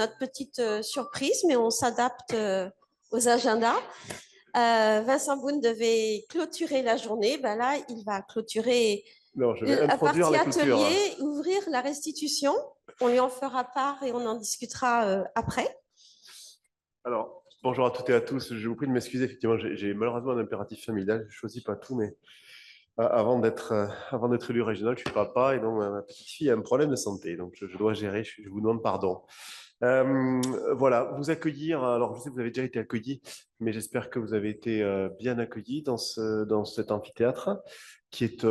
notre petite surprise, mais on s'adapte aux agendas. Vincent Boone devait clôturer la journée. Ben là, il va clôturer Non, je vais la introduire partie la culture. atelier, ouvrir la restitution. On lui en fera part et on en discutera après. Alors, bonjour à toutes et à tous. Je vous prie de m'excuser. Effectivement, j'ai malheureusement un impératif familial. Je ne choisis pas tout, mais avant d'être élu régional, je suis papa et donc ma petite fille a un problème de santé. Donc, je dois gérer. Je vous demande pardon. Voilà, vous accueillir. Alors, je sais que vous avez déjà été accueillis, mais j'espère que vous avez été bien accueillis dans cet amphithéâtre qui est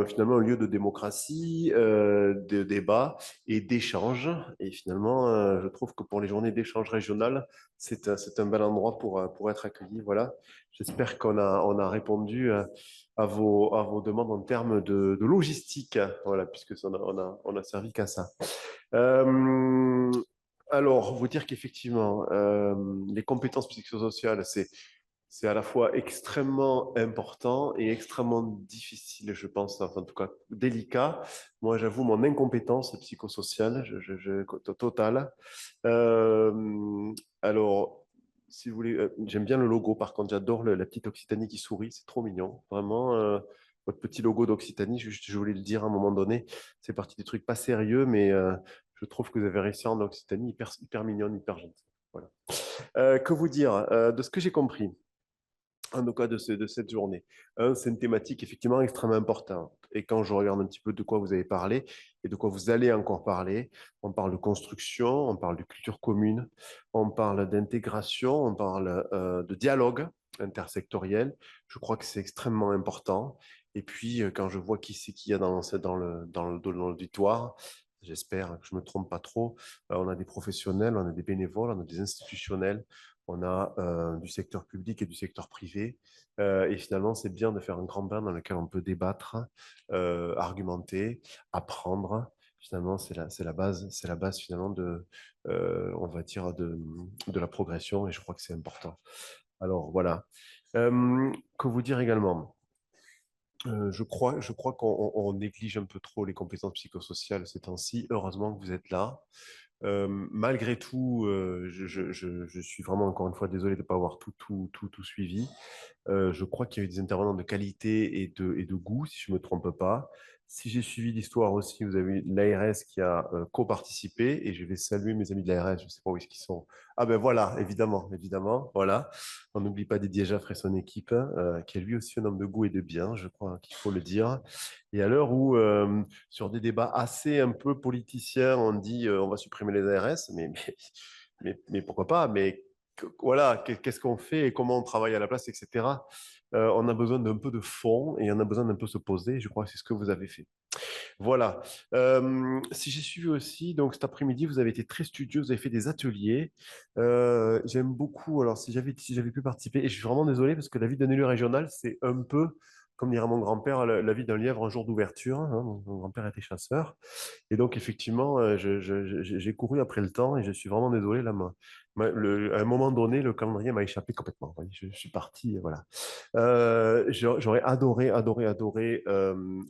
finalement un lieu de démocratie, de débat et d'échange. Et finalement, je trouve que pour les journées d'échange régional, c'est un bel endroit pour être accueilli. Voilà, j'espère on a répondu à vos demandes en termes de logistique. Voilà, puisque on a servi qu'à ça. Euh, alors, vous dire qu'effectivement, les compétences psychosociales, c'est à la fois extrêmement important et extrêmement difficile, je pense, enfin, en tout cas délicat. Moi, j'avoue mon incompétence psychosociale, totale. Euh, alors, si vous voulez, j'aime bien le logo, par contre, j'adore la petite Occitanie qui sourit, c'est trop mignon. Vraiment, votre petit logo d'Occitanie, je voulais le dire à un moment donné, c'est parti des trucs pas sérieux, mais je trouve que vous avez réussi en Occitanie, hyper mignonne, hyper gentille. Voilà. Que vous dire, de ce que j'ai compris, en tout cas de cette journée. C'est une thématique effectivement extrêmement importante. Et quand je regarde un petit peu de quoi vous avez parlé et de quoi vous allez encore parler, on parle de construction, on parle de culture commune, on parle d'intégration, on parle de dialogue intersectoriel. Je crois que c'est extrêmement important. Et puis, quand je vois qui c'est qu'il y a dans l'auditoire, j'espère que je ne me trompe pas trop, on a des professionnels, on a des bénévoles, on a des institutionnels, on a du secteur public et du secteur privé. Et finalement, c'est bien de faire un grand bain dans lequel on peut débattre, argumenter, apprendre. Finalement, c'est la base finalement on va dire de la progression. Et je crois que c'est important. Alors voilà. Que vous dire également? Je crois qu'on néglige un peu trop les compétences psychosociales ces temps-ci. Heureusement que vous êtes là. Malgré tout, je suis vraiment encore une fois désolé de ne pas avoir tout suivi. Je crois qu'il y a eu des intervenants de qualité et de goût, si je ne me trompe pas. Si j'ai suivi l'histoire aussi, vous avez eu l'ARS qui a co-participé et je vais saluer mes amis de l'ARS, je ne sais pas où est-ce qu'ils sont. Ah ben voilà, évidemment, voilà. On n'oublie pas Didier Jaffre et son équipe, qui est lui aussi un homme de goût et de bien, je crois qu'il faut le dire. Et à l'heure où, sur des débats assez un peu politiciens, on dit on va supprimer les ARS, mais pourquoi pas? Mais voilà, qu'est-ce qu'on fait et comment on travaille à la place, etc. On a besoin d'un peu de fond et on a besoin d'un peu se poser. Je crois que c'est ce que vous avez fait. Voilà. Si j'ai suivi aussi, donc cet après-midi, vous avez été très studieux, vous avez fait des ateliers. J'aime beaucoup. Alors, si j'avais pu participer, et je suis vraiment désolé parce que la vie d'un élu régional, c'est un peu, comme dirait mon grand-père, la vie d'un lièvre un jour d'ouverture, hein. Mon grand-père était chasseur. Et donc, effectivement, j'ai couru après le temps et je suis vraiment désolé. Là, à un moment donné, le calendrier m'a échappé complètement. Vous voyez, je suis parti, voilà. J'aurais adoré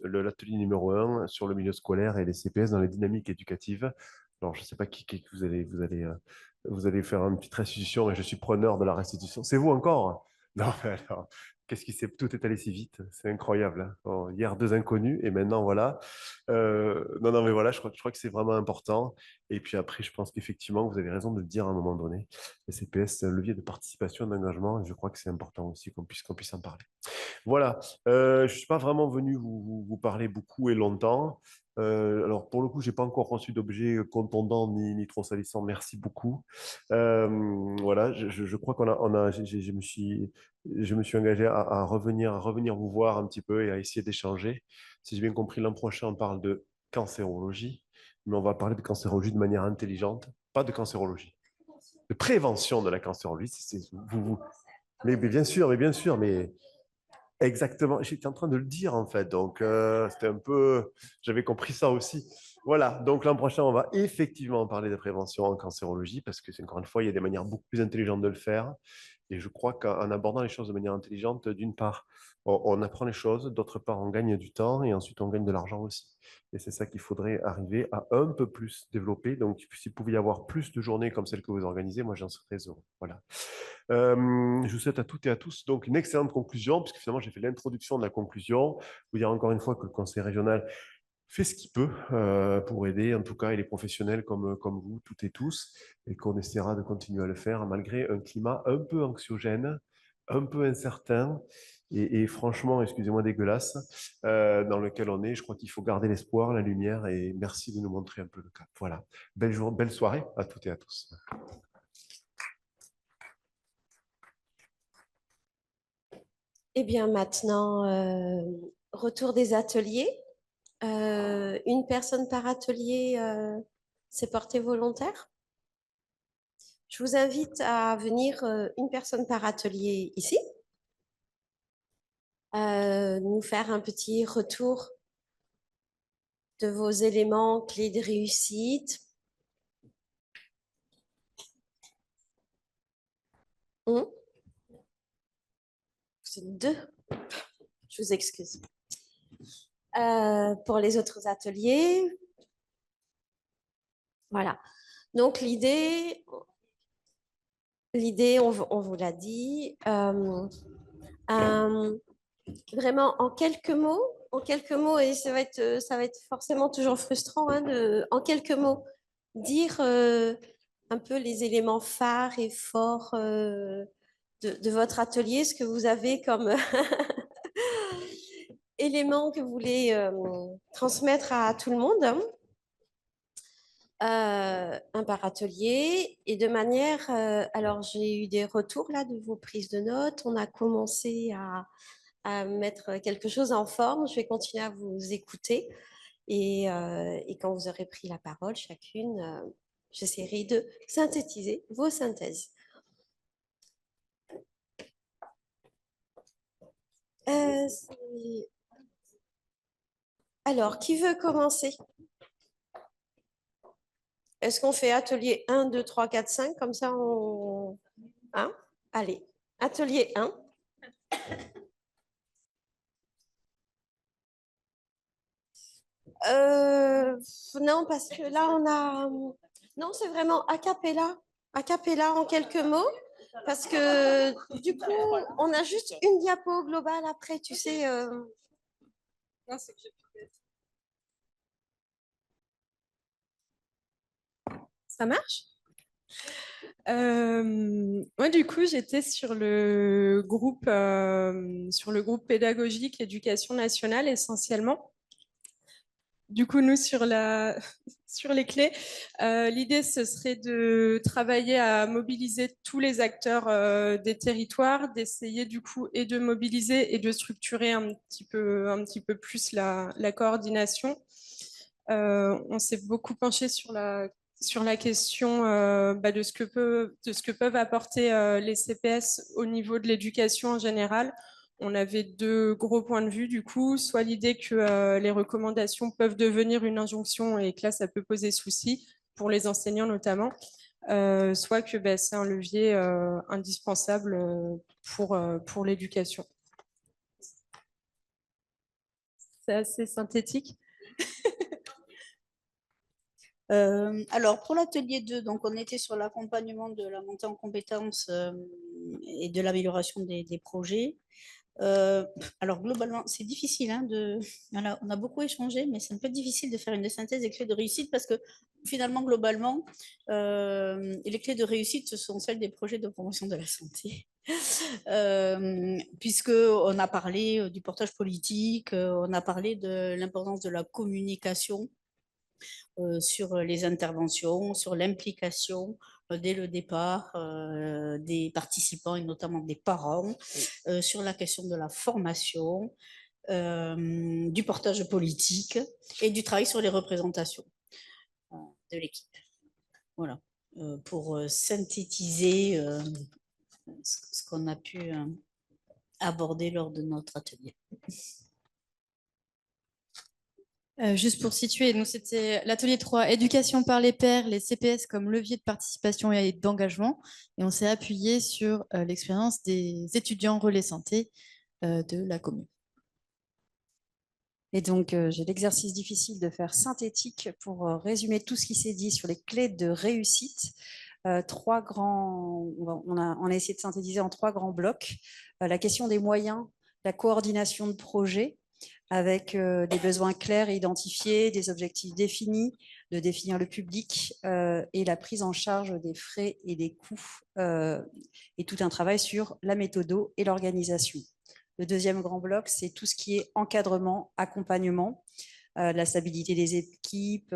l'atelier numéro un sur le milieu scolaire et les CPS dans les dynamiques éducatives. Alors, je ne sais pas qui vous allez faire une petite restitution et je suis preneur de la restitution. C'est vous encore? Non, mais alors, qu'est-ce qui s'est... Tout est allé si vite. C'est incroyable, hein. Bon, hier, deux inconnus et maintenant, voilà. Non, mais voilà, je crois que c'est vraiment important. Et puis après, je pense qu'effectivement, vous avez raison de le dire à un moment donné. Le CPS, c'est un levier de participation, d'engagement, et je crois que c'est important aussi qu'on puisse en parler. Voilà, je ne suis pas vraiment venu vous parler beaucoup et longtemps. Alors, pour le coup, je n'ai pas encore reçu d'objet contondant ni trop salissant. Merci beaucoup. Voilà, je crois je me suis engagé à revenir vous voir un petit peu et à essayer d'échanger. Si j'ai bien compris, l'an prochain, on parle de cancérologie, mais on va parler de cancérologie de manière intelligente, pas de cancérologie, de prévention de la cancérologie. Mais bien sûr, mais exactement. J'étais en train de le dire en fait, donc c'était un peu, j'avais compris ça aussi. Voilà, donc l'an prochain, on va effectivement parler de prévention en cancérologie parce que, encore une fois, il y a des manières beaucoup plus intelligentes de le faire. Et je crois qu'en abordant les choses de manière intelligente, d'une part, on apprend les choses, d'autre part, on gagne du temps et ensuite on gagne de l'argent aussi. Et c'est ça qu'il faudrait arriver à un peu plus développer. Donc, s'il pouvait y avoir plus de journées comme celle que vous organisez, moi, j'en serais très heureux. Voilà. Je vous souhaite à toutes et à tous donc une excellente conclusion, puisque finalement, j'ai fait l'introduction de la conclusion. Vous dire encore une fois que le Conseil régional fait ce qu'il peut pour aider, en tout cas, et les professionnels comme vous, toutes et tous, et qu'on essaiera de continuer à le faire malgré un climat un peu anxiogène, un peu incertain, et franchement, excusez-moi, dégueulasse, dans lequel on est. Je crois qu'il faut garder l'espoir, la lumière, et merci de nous montrer un peu le cap. Voilà. Belle soirée à toutes et à tous. Eh bien, maintenant, retour des ateliers. Une personne par atelier s'est portée volontaire. Je vous invite à venir une personne par atelier ici, nous faire un petit retour de vos éléments clés de réussite. Vous êtes deux, je vous excuse. Pour les autres ateliers, voilà. Donc l'idée, on vous l'a dit, vraiment en quelques mots, et ça va être forcément toujours frustrant, hein, en quelques mots, dire un peu les éléments phares et forts de votre atelier, ce que vous avez comme éléments que vous voulez transmettre à tout le monde, hein. Un par atelier et de manière. Alors, j'ai eu des retours là de vos prises de notes. On a commencé à mettre quelque chose en forme. Je vais continuer à vous écouter et quand vous aurez pris la parole, chacune, j'essaierai de synthétiser vos synthèses. Alors, qui veut commencer? Est-ce qu'on fait atelier 1, 2, 3, 4, 5? Comme ça, on... Hein? Allez, atelier 1. Non, parce que là, on a... Non, c'est vraiment a cappella en quelques mots, parce que du coup, on a juste une diapo globale après, tu sais. Ça marche? Moi, du coup, j'étais sur le groupe pédagogique éducation nationale essentiellement. Du coup, nous, sur les clés, l'idée, ce serait de travailler à mobiliser tous les acteurs des territoires, d'essayer du coup et de mobiliser et de structurer un petit peu plus la coordination. On s'est beaucoup penché sur la question de ce que peuvent apporter les CPS au niveau de l'éducation en général. On avait deux gros points de vue du coup, soit l'idée que les recommandations peuvent devenir une injonction et que là, ça peut poser souci pour les enseignants notamment, soit que c'est un levier indispensable pour l'éducation. C'est assez synthétique. Alors, pour l'atelier 2, donc, on était sur l'accompagnement de la montée en compétences et de l'amélioration des projets. Alors, globalement, c'est difficile. Hein, on a beaucoup échangé, mais c'est un peu difficile de faire une synthèse des clés de réussite parce que finalement, globalement, les clés de réussite, ce sont celles des projets de promotion de la santé. Puisqu'on a parlé du portage politique, on a parlé de l'importance de la communication sur les interventions, sur l'implication dès le départ des participants et notamment des parents, sur la question de la formation, du portage politique et du travail sur les représentations de l'équipe. Voilà, pour synthétiser ce qu'on a pu aborder lors de notre atelier. Juste pour situer, nous c'était l'atelier 3, éducation par les pairs, les CPS comme levier de participation et d'engagement. Et on s'est appuyé sur l'expérience des étudiants relais santé de la commune. Et donc, j'ai l'exercice difficile de faire synthétique pour résumer tout ce qui s'est dit sur les clés de réussite. On a essayé de synthétiser en 3 grands blocs. La question des moyens, la coordination de projets avec des besoins clairs et identifiés, des objectifs définis, de définir le public et la prise en charge des frais et des coûts et tout un travail sur la méthodo et l'organisation. Le deuxième grand bloc, c'est tout ce qui est encadrement, accompagnement, la stabilité des équipes,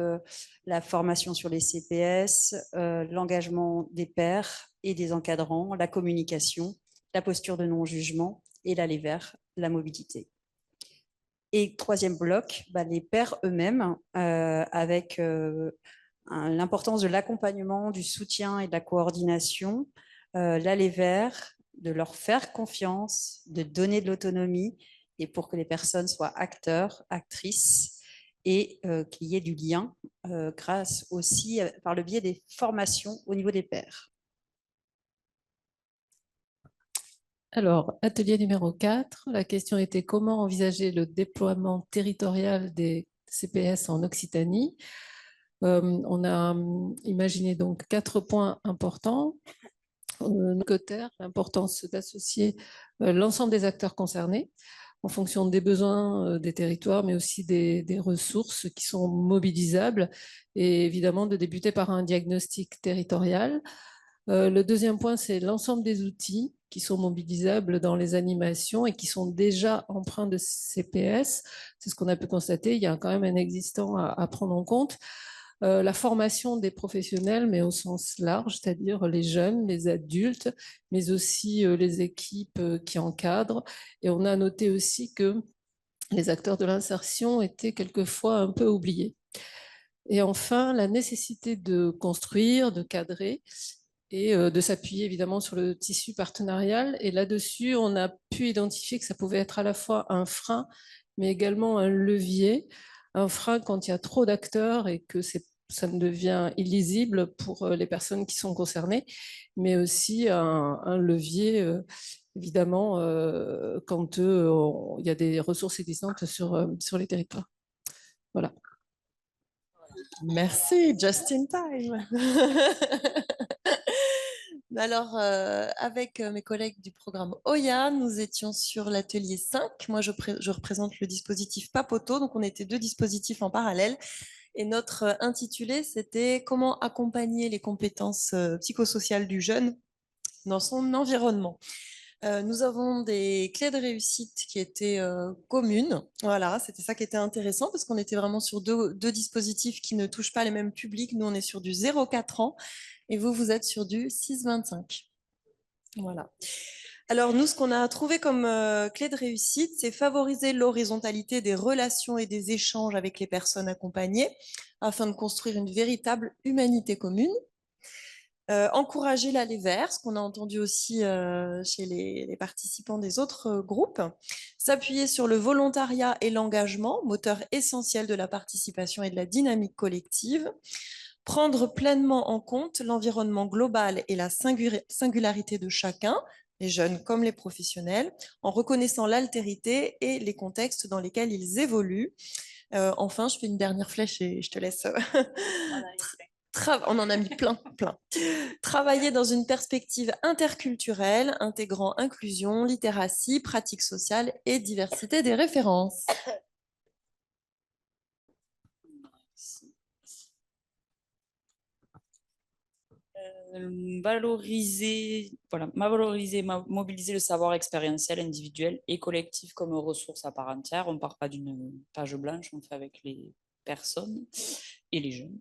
la formation sur les CPS, l'engagement des pairs et des encadrants, la communication, la posture de non-jugement et l'aller vers la mobilité. Et troisième bloc, les pairs eux-mêmes, avec l'importance de l'accompagnement, du soutien et de la coordination, l'aller vers, de leur faire confiance, de donner de l'autonomie, et pour que les personnes soient acteurs, actrices, et qu'il y ait du lien grâce aussi par le biais des formations au niveau des pairs. Alors, atelier numéro 4, la question était comment envisager le déploiement territorial des CPS en Occitanie. On a imaginé donc 4 points importants. L'importance d'associer l'ensemble des acteurs concernés en fonction des besoins des territoires, mais aussi des ressources qui sont mobilisables, et évidemment de débuter par un diagnostic territorial. Le deuxième point, c'est l'ensemble des outils qui sont mobilisables dans les animations et qui sont déjà empreints de CPS. C'est ce qu'on a pu constater. Il y a quand même un existant à prendre en compte. La formation des professionnels, mais au sens large, c'est-à-dire les jeunes, les adultes, mais aussi les équipes qui encadrent. Et on a noté aussi que les acteurs de l'insertion étaient quelquefois un peu oubliés. Et enfin, la nécessité de construire, de cadrer et de s'appuyer évidemment sur le tissu partenarial. Et là-dessus, on a pu identifier que ça pouvait être à la fois un frein, mais également un levier. Un frein quand il y a trop d'acteurs et que ça devient illisible pour les personnes qui sont concernées, mais aussi un levier, évidemment, quand il y a des ressources existantes sur les territoires. Voilà. Merci, just in time. Alors, avec mes collègues du programme OYA, nous étions sur l'atelier 5. Moi, je représente le dispositif Papoto, donc on était 2 dispositifs en parallèle. Et notre intitulé, c'était « Comment accompagner les compétences psychosociales du jeune dans son environnement ». Nous avons des clés de réussite qui étaient communes. Voilà, c'était ça qui était intéressant parce qu'on était vraiment sur deux dispositifs qui ne touchent pas les mêmes publics. Nous, on est sur du 0-4 ans et vous, vous êtes sur du 6-25. Voilà. Alors, nous, ce qu'on a trouvé comme clé de réussite, c'est favoriser l'horizontalité des relations et des échanges avec les personnes accompagnées afin de construire une véritable humanité commune. Encourager l'aller vers, ce qu'on a entendu aussi chez les participants des autres groupes, s'appuyer sur le volontariat et l'engagement, moteur essentiel de la participation et de la dynamique collective, prendre pleinement en compte l'environnement global et la singularité de chacun, les jeunes comme les professionnels, en reconnaissant l'altérité et les contextes dans lesquels ils évoluent. Enfin, je fais une dernière flèche et je te laisse... On en a mis plein. Travailler dans une perspective interculturelle, intégrant inclusion, littératie, pratique sociale et diversité des références. Valoriser, mobiliser le savoir expérientiel, individuel et collectif comme ressource à part entière. On ne part pas d'une page blanche, on fait avec les personnes et les jeunes.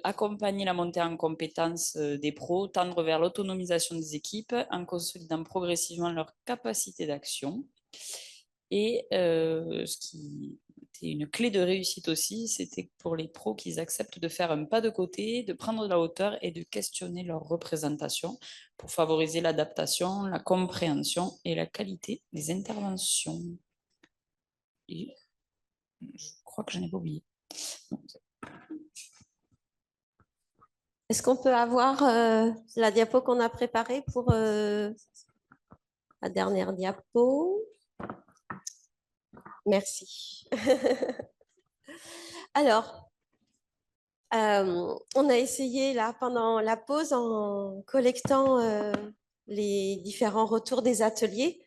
Accompagner la montée en compétences des pros, tendre vers l'autonomisation des équipes en consolidant progressivement leur capacité d'action. Et ce qui était une clé de réussite aussi, c'était pour les pros qu'ils acceptent de faire un pas de côté, de prendre de la hauteur et de questionner leur représentation pour favoriser l'adaptation, la compréhension et la qualité des interventions. Et je crois crois que je n'ai pas oublié. Est-ce qu'on peut avoir la diapo qu'on a préparée pour la dernière diapo? Merci. Alors, on a essayé là pendant la pause en collectant les différents retours des ateliers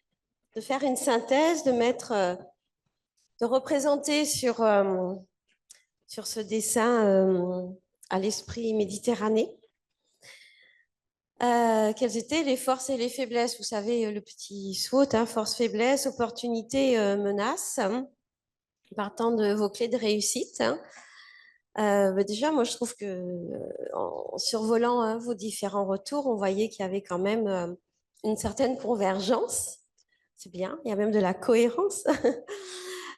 de faire une synthèse, de représenter sur ce dessin à l'esprit méditerranéen quelles étaient les forces et les faiblesses. Vous savez, le petit SWOT, hein, force, faiblesse, opportunité, menace, partant de vos clés de réussite. Déjà, moi, je trouve que en survolant vos différents retours, on voyait qu'il y avait quand même une certaine convergence. C'est bien, il y a même de la cohérence.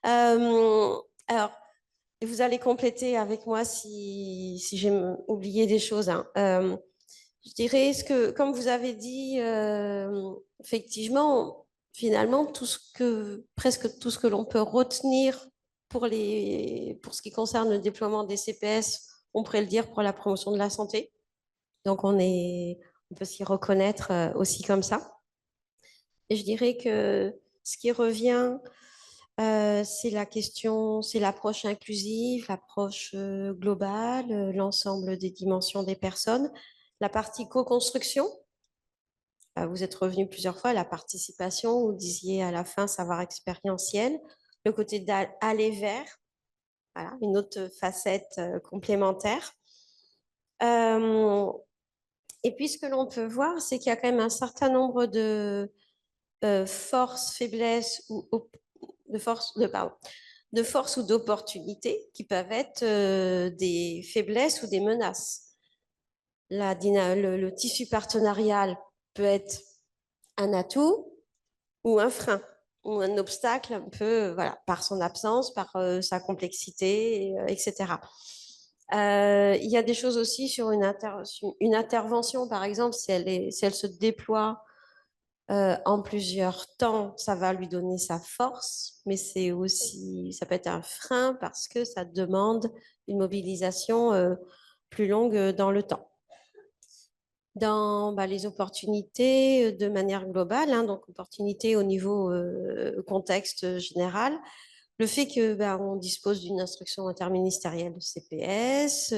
Alors, vous allez compléter avec moi si j'ai oublié des choses. Hein. Je dirais, comme vous avez dit, effectivement, finalement, presque tout ce que l'on peut retenir pour ce qui concerne le déploiement des CPS, on pourrait le dire pour la promotion de la santé. Donc, on peut s'y reconnaître aussi comme ça. Et je dirais que ce qui revient, c'est l'approche inclusive, l'approche globale, l'ensemble des dimensions des personnes. La partie co-construction, vous êtes revenu plusieurs fois, la participation, vous disiez à la fin savoir expérientiel, le côté d'aller vers, voilà, une autre facette complémentaire. Et puis ce que l'on peut voir, c'est qu'il y a quand même un certain nombre de forces, faiblesses ou de forces ou d'opportunités qui peuvent être des faiblesses ou des menaces. Le tissu partenarial peut être un atout ou un frein ou un obstacle un peu, voilà, par son absence, par sa complexité, etc. Il y a des choses aussi sur une intervention, par exemple, si elle se déploie en plusieurs temps, ça va lui donner sa force, mais ça peut être un frein parce que ça demande une mobilisation plus longue dans le temps. Dans les opportunités de manière globale, hein, donc opportunités au niveau contexte général, le fait qu'on dispose d'une instruction interministérielle de CPS,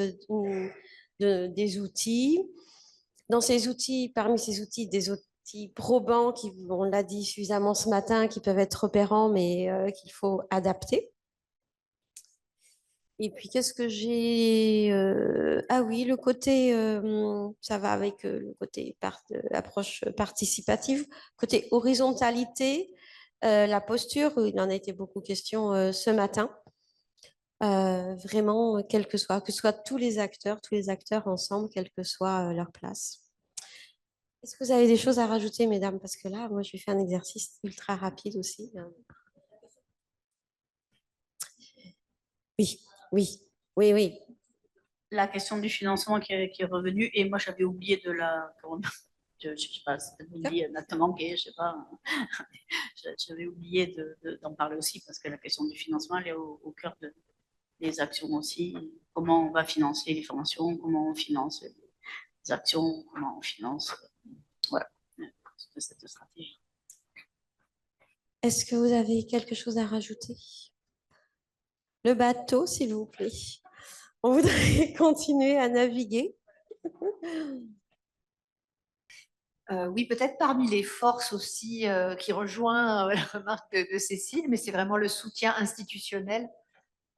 des outils. Dans ces outils, parmi ces outils, des outils probants qui, on l'a dit suffisamment ce matin, qui peuvent être repérants, mais qu'il faut adapter. Et puis, qu'est-ce que j'ai Ah oui, le côté, ça va avec le côté approche participative, côté horizontalité, la posture, il en a été beaucoup question ce matin. Vraiment, que ce soit tous les acteurs ensemble, quelle que soit leur place. Est-ce que vous avez des choses à rajouter, mesdames? Parce que là, moi, je vais faire un exercice ultra rapide aussi. Oui, oui, oui, oui. La question du financement qui est revenue, et moi j'avais oublié je sais pas, c'est peut-être oublié, manqué, je sais pas. J'avais oublié d'en parler aussi parce que la question du financement, elle est au cœur des actions aussi. Comment on va financer les formations, comment on finance les actions, comment on finance, voilà, cette stratégie. Est-ce que vous avez quelque chose à rajouter? Le bateau, s'il vous plaît. On voudrait continuer à naviguer. Oui, peut-être parmi les forces aussi qui rejoint la remarque de Cécile, mais c'est vraiment le soutien institutionnel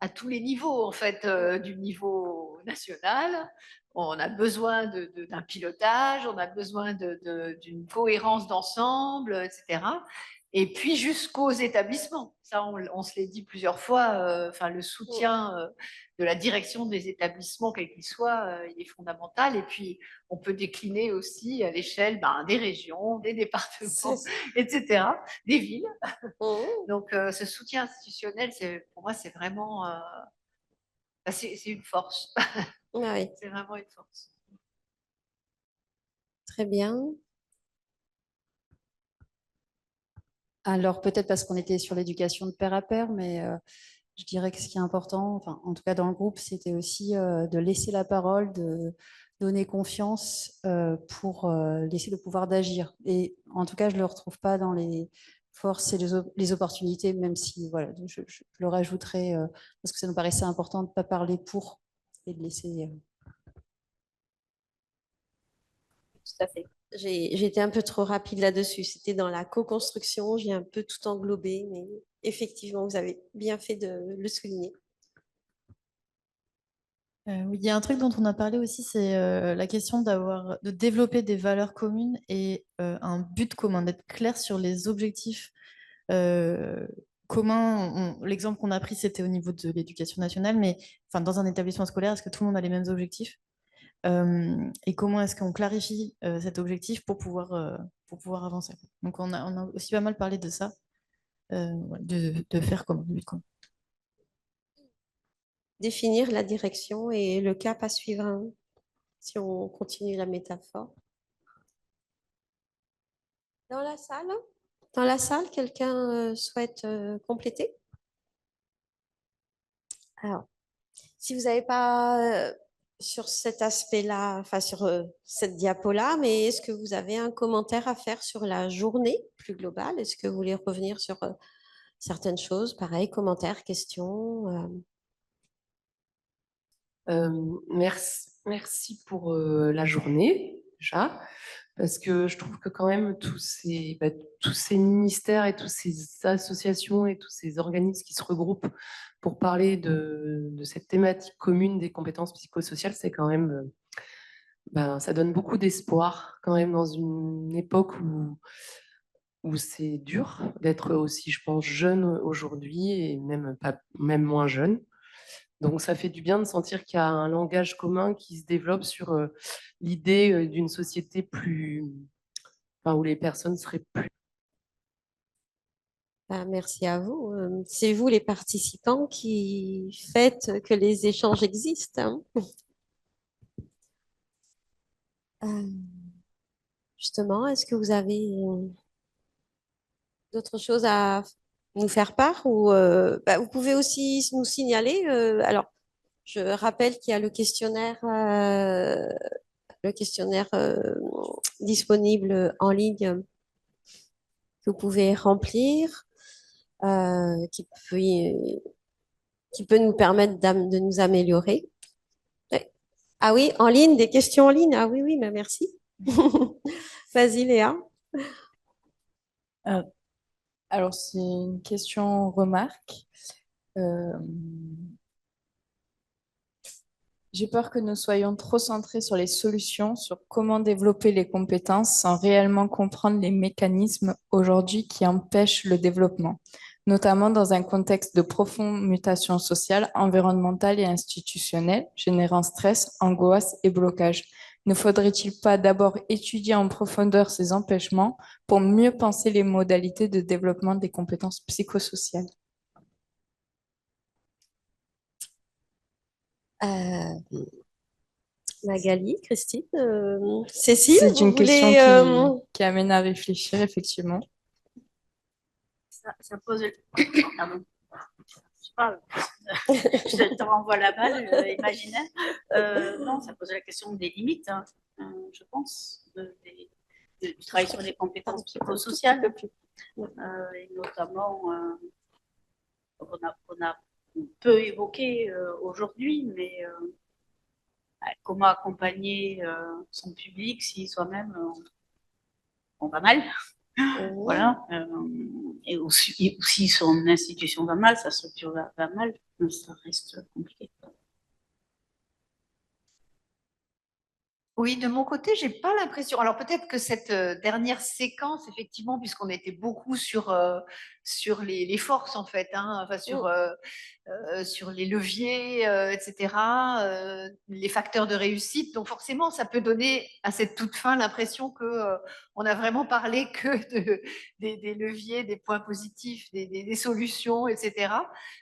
à tous les niveaux, en fait, du niveau national. On a besoin d'un pilotage, on a besoin d'une cohérence d'ensemble, etc. Et puis jusqu'aux établissements. Ça, on se l'est dit plusieurs fois, le soutien de la direction des établissements, quel qu'il soit, il est fondamental. Et puis, on peut décliner aussi à l'échelle des régions, des départements, etc., des villes. Donc, ce soutien institutionnel, pour moi, c'est vraiment c'est une force. Oui. C'est vraiment une force. Très bien. Alors, peut-être parce qu'on était sur l'éducation de pair à pair, mais je dirais que ce qui est important, enfin, en tout cas dans le groupe, c'était aussi de laisser la parole, de donner confiance pour laisser le pouvoir d'agir. Et en tout cas, je ne le retrouve pas dans les forces et les opportunités, même si voilà, je le rajouterai parce que ça nous paraissait important de ne pas parler pour et de laisser. Tout à fait. J'ai été un peu trop rapide là-dessus. C'était dans la co-construction, j'ai un peu tout englobé, mais effectivement, vous avez bien fait de le souligner. Oui, il y a un truc dont on a parlé aussi, c'est la question de développer des valeurs communes et un but commun, d'être clair sur les objectifs communs. L'exemple qu'on a pris, c'était au niveau de l'éducation nationale, mais enfin, dans un établissement scolaire, est-ce que tout le monde a les mêmes objectifs? Et comment est-ce qu'on clarifie cet objectif pour pouvoir avancer? Donc, on a aussi pas mal parlé de ça, de faire comme but commun. Définir la direction et le cap à suivre, hein, si on continue la métaphore. Dans la salle? Dans la salle, quelqu'un souhaite compléter? Alors, si vous n'avez pas sur cet aspect-là, enfin sur cette diapo-là, mais est-ce que vous avez un commentaire à faire sur la journée plus globale? Est-ce que vous voulez revenir sur certaines choses? Pareil, commentaires, questions. Merci pour la journée, déjà, parce que je trouve que quand même tous ces ministères et toutes ces associations et tous ces organismes qui se regroupent pour parler de cette thématique commune des compétences psychosociales, c'est quand même, ça donne beaucoup d'espoir quand même dans une époque où c'est dur d'être aussi, je pense, jeune aujourd'hui et même moins jeune. Donc, ça fait du bien de sentir qu'il y a un langage commun qui se développe sur l'idée d'une société où les personnes seraient plus. Merci à vous. C'est vous les participants qui faites que les échanges existent, hein. Justement, est-ce que vous avez d'autres choses à nous faire part ou vous pouvez aussi nous signaler. Alors, je rappelle qu'il y a le questionnaire disponible en ligne que vous pouvez remplir, qui peut nous permettre de nous améliorer. Ouais. Ah oui, en ligne, des questions en ligne. Ah oui, oui, mais merci. Vas-y, Léa. Alors, c'est une question remarque. J'ai peur que nous soyons trop centrés sur les solutions, sur comment développer les compétences sans réellement comprendre les mécanismes aujourd'hui qui empêchent le développement, notamment dans un contexte de profonde mutation sociale, environnementale et institutionnelle, générant stress, angoisse et blocage. Ne faudrait-il pas d'abord étudier en profondeur ces empêchements pour mieux penser les modalités de développement des compétences psychosociales? Magali, Christine, Cécile, c'est une vous question voulez, qui amène à réfléchir, effectivement. Ça pose. Pardon. Je te renvoie la balle, imaginaire. Non, ça pose la question des limites, hein, je pense, du travail sur les compétences psychosociales, et notamment, on peut évoquer aujourd'hui, mais comment accompagner son public si soi-même on va mal. Voilà. Et aussi, si son institution va mal, sa structure va mal, ça reste compliqué. Oui, de mon côté, j'ai pas l'impression. Alors peut-être que cette dernière séquence, effectivement, puisqu'on était beaucoup sur les forces en fait, hein, enfin sur les leviers, etc., les facteurs de réussite. Donc forcément, ça peut donner à cette toute fin l'impression que On a vraiment parlé que des leviers, des points positifs, des solutions, etc.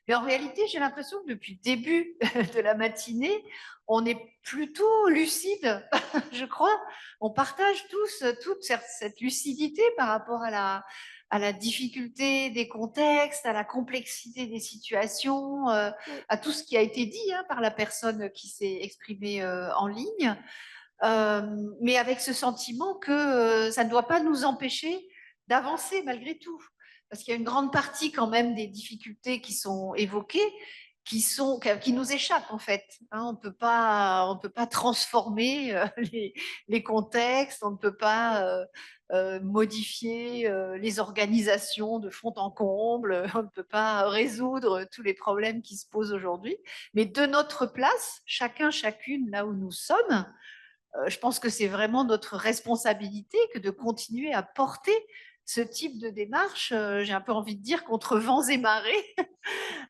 Mais en réalité, j'ai l'impression que depuis le début de la matinée, on est plutôt lucide, je crois. On partage tous toute cette lucidité par rapport à la difficulté des contextes, à la complexité des situations, à tout ce qui a été dit par la personne qui s'est exprimée en ligne. Mais avec ce sentiment que ça ne doit pas nous empêcher d'avancer malgré tout. Parce qu'il y a une grande partie quand même des difficultés qui sont évoquées qui nous échappent en fait. On ne peut pas transformer les contextes, on ne peut pas modifier les organisations de fond en comble, on ne peut pas résoudre tous les problèmes qui se posent aujourd'hui. Mais de notre place, chacun, chacune, là où nous sommes, je pense que c'est vraiment notre responsabilité que de continuer à porter ce type de démarche, j'ai un peu envie de dire, contre vents et marées,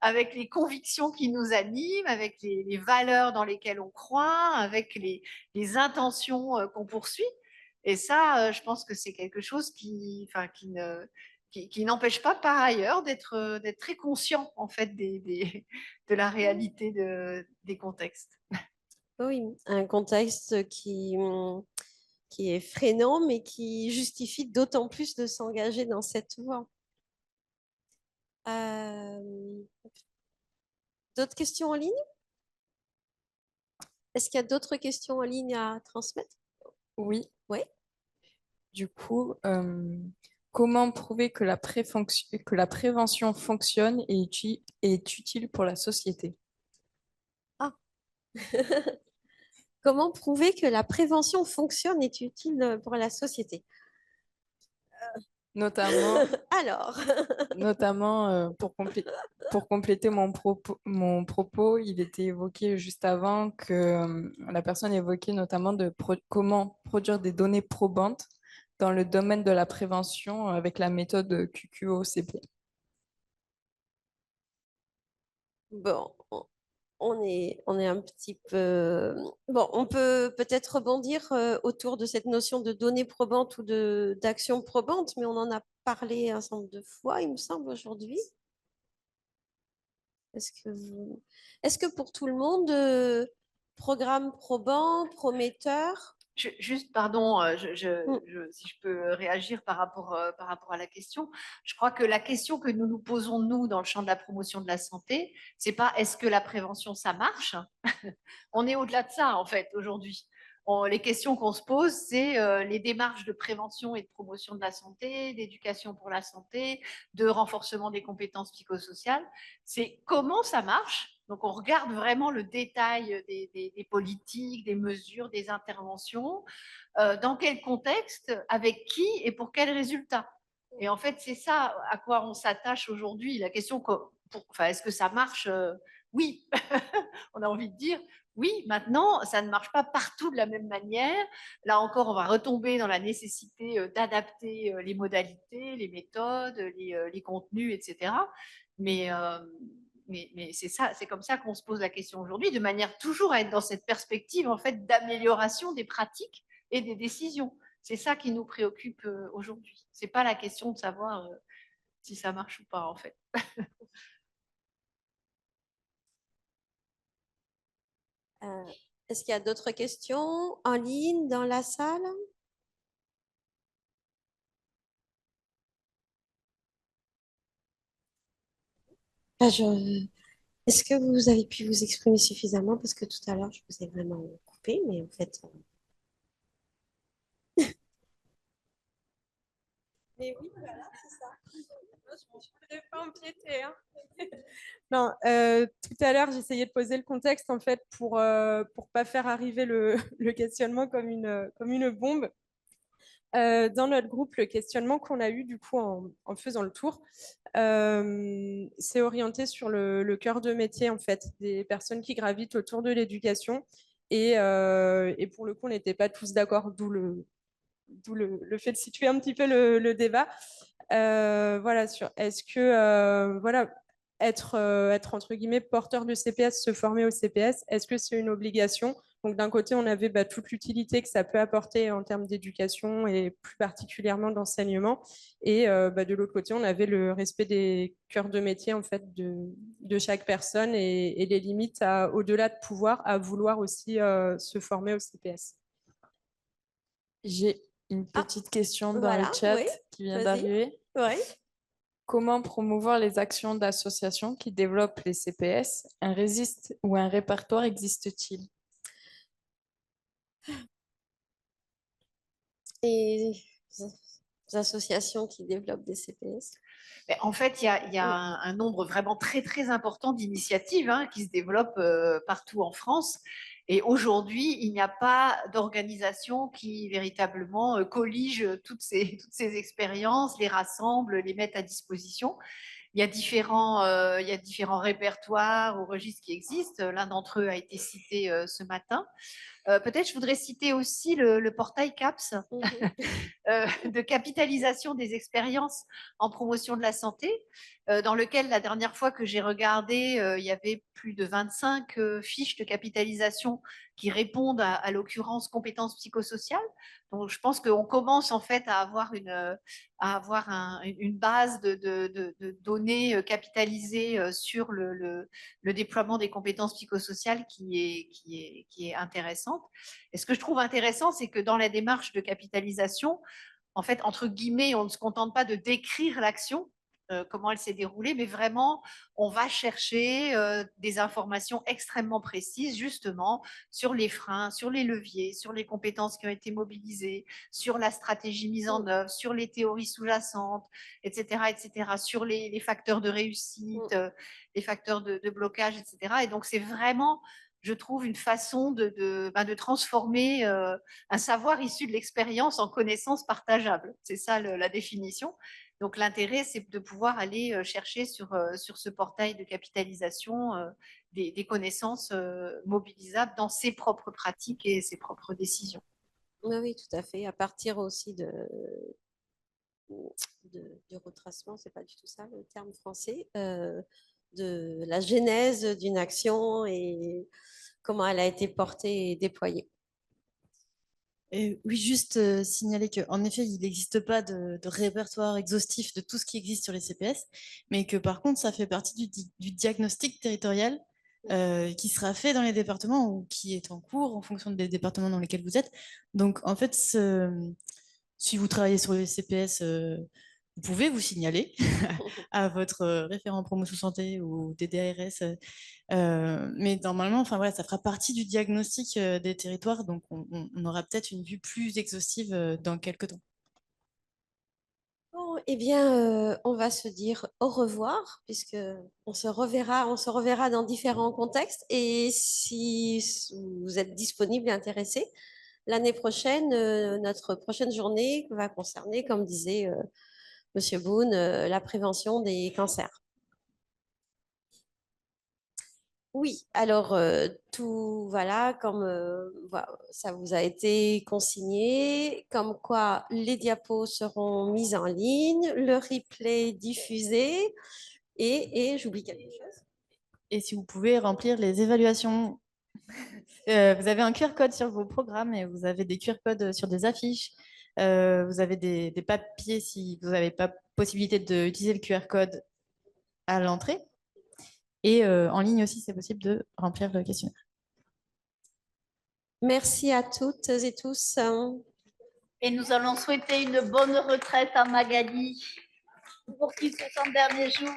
avec les convictions qui nous animent, avec les valeurs dans lesquelles on croit, avec les intentions qu'on poursuit. Et ça, je pense que c'est quelque chose qui n'empêche pas par ailleurs d'être très conscient en fait de la réalité des contextes. Oui, un contexte qui est freinant, mais qui justifie d'autant plus de s'engager dans cette voie. D'autres questions en ligne? Est-ce qu'il y a d'autres questions en ligne à transmettre? Oui. Oui. Du coup, comment prouver que la prévention fonctionne et est utile pour la société? Ah. Comment prouver que la prévention fonctionne et est utile pour la société? Notamment, Alors, pour compléter mon propos, il était évoqué juste avant que la personne évoquait notamment comment produire des données probantes dans le domaine de la prévention avec la méthode QQOCP. bon, on est un petit peu... Bon, on peut peut-être rebondir autour de cette notion de données probantes ou d'action probante, mais on en a parlé un certain nombre de fois, il me semble, aujourd'hui. Est-ce que pour tout le monde, programme probant, prometteur? Juste, pardon, si je peux réagir par rapport à la question, je crois que la question que nous nous posons, nous, dans le champ de la promotion de la santé, c'est pas est-ce que la prévention, ça marche? On est au-delà de ça, en fait, aujourd'hui. Les questions qu'on se pose, c'est les démarches de prévention et de promotion de la santé, d'éducation pour la santé, de renforcement des compétences psychosociales. C'est comment ça marche? Donc, on regarde vraiment le détail des politiques, des mesures, des interventions, dans quel contexte, avec qui et pour quels résultats. Et en fait, c'est ça à quoi on s'attache aujourd'hui. La question, est-ce que ça marche? Oui, on a envie de dire. Oui, maintenant, ça ne marche pas partout de la même manière. Là encore, on va retomber dans la nécessité d'adapter les modalités, les méthodes, les contenus, etc. Mais c'est ça, c'est comme ça qu'on se pose la question aujourd'hui, de manière toujours à être dans cette perspective en fait d'amélioration des pratiques et des décisions. C'est ça qui nous préoccupe aujourd'hui. C'est pas la question de savoir si ça marche ou pas en fait. Est-ce qu'il y a d'autres questions en ligne dans la salle? Est-ce que vous avez pu vous exprimer suffisamment? Parce que tout à l'heure, je vous ai vraiment coupé, mais en fait... Mais oui, voilà, c'est ça. Je ne voulais pas empiéter. Hein. Non, tout à l'heure, j'essayais de poser le contexte en fait pour pas faire arriver le questionnement comme une bombe. Dans notre groupe, le questionnement qu'on a eu du coup en faisant le tour, c'est orienté sur le cœur de métier en fait des personnes qui gravitent autour de l'éducation. Et pour le coup, on n'était pas tous d'accord, d'où le fait de situer un petit peu le débat. Voilà, sur est-ce que voilà, être entre guillemets porteur de CPS, se former au CPS, est-ce que c'est une obligation? Donc d'un côté, on avait toute l'utilité que ça peut apporter en termes d'éducation et plus particulièrement d'enseignement. Et de l'autre côté, on avait le respect des cœurs de métier en fait, de chaque personne et les limites au-delà de pouvoir, à vouloir aussi se former au CPS. J'ai une petite question dans le Voilà, chat oui, qui vient vas-y. d'arriver. Oui. Comment promouvoir les actions d'associations qui développent les CPS? Un registre ou un répertoire existe-t-il? Et les associations qui développent des CPS? Mais en fait, il y a un nombre vraiment très, très important d'initiatives qui se développent partout en France. Et aujourd'hui, il n'y a pas d'organisation qui véritablement collige toutes ces expériences, les rassemble, les met à disposition. Il y a différents répertoires ou registres qui existent. L'un d'entre eux a été cité ce matin. Peut-être je voudrais citer aussi le portail CAPS de capitalisation des expériences en promotion de la santé, dans lequel la dernière fois que j'ai regardé, il y avait plus de 25 fiches de capitalisation qui répondent à l'occurrence compétences psychosociales. Donc je pense qu'on commence en fait à avoir une base de données capitalisées sur le déploiement des compétences psychosociales qui est intéressante. Et ce que je trouve intéressant, c'est que dans la démarche de capitalisation, en fait, entre guillemets, on ne se contente pas de décrire l'action, comment elle s'est déroulée, mais vraiment, on va chercher des informations extrêmement précises, justement, sur les freins, sur les leviers, sur les compétences qui ont été mobilisées, sur la stratégie mise en œuvre, sur les théories sous-jacentes, etc., sur les facteurs de réussite, les facteurs de blocage, etc. Et donc, c'est vraiment, je trouve, une façon de transformer un savoir issu de l'expérience en connaissance partageable. C'est ça la définition. Donc l'intérêt, c'est de pouvoir aller chercher sur ce portail de capitalisation des connaissances mobilisables dans ses propres pratiques et ses propres décisions. Oui, oui, tout à fait. À partir aussi du retracement, c'est pas du tout ça le terme français, de la genèse d'une action et comment elle a été portée et déployée. Oui, juste signaler qu'en effet, il n'existe pas de répertoire exhaustif de tout ce qui existe sur les CPS, mais que par contre, ça fait partie du diagnostic territorial qui sera fait dans les départements ou qui est en cours en fonction des départements dans lesquels vous êtes. Donc, en fait, si vous travaillez sur les CPS, vous pouvez vous signaler à votre référent promotion santé ou DDARS. Mais normalement, enfin voilà, ça fera partie du diagnostic des territoires, donc on aura peut-être une vue plus exhaustive dans quelques temps. Bon, eh bien, on va se dire au revoir, puisque on se reverra dans différents contextes. Et si vous êtes disponible et intéressé, l'année prochaine, notre prochaine journée va concerner, comme disait Monsieur Boone, la prévention des cancers. Oui, alors tout, voilà, comme voilà, ça vous a été consigné, comme quoi les diapos seront mises en ligne, le replay diffusé, et j'oublie quelque chose. Et si vous pouvez remplir les évaluations, vous avez un QR code sur vos programmes et vous avez des QR codes sur des affiches, vous avez des papiers si vous n'avez pas possibilité d'utiliser le QR code à l'entrée. Et en ligne aussi, c'est possible de remplir le questionnaire. Merci à toutes et tous. Et nous allons souhaiter une bonne retraite à Magali pour ces 60 derniers jours.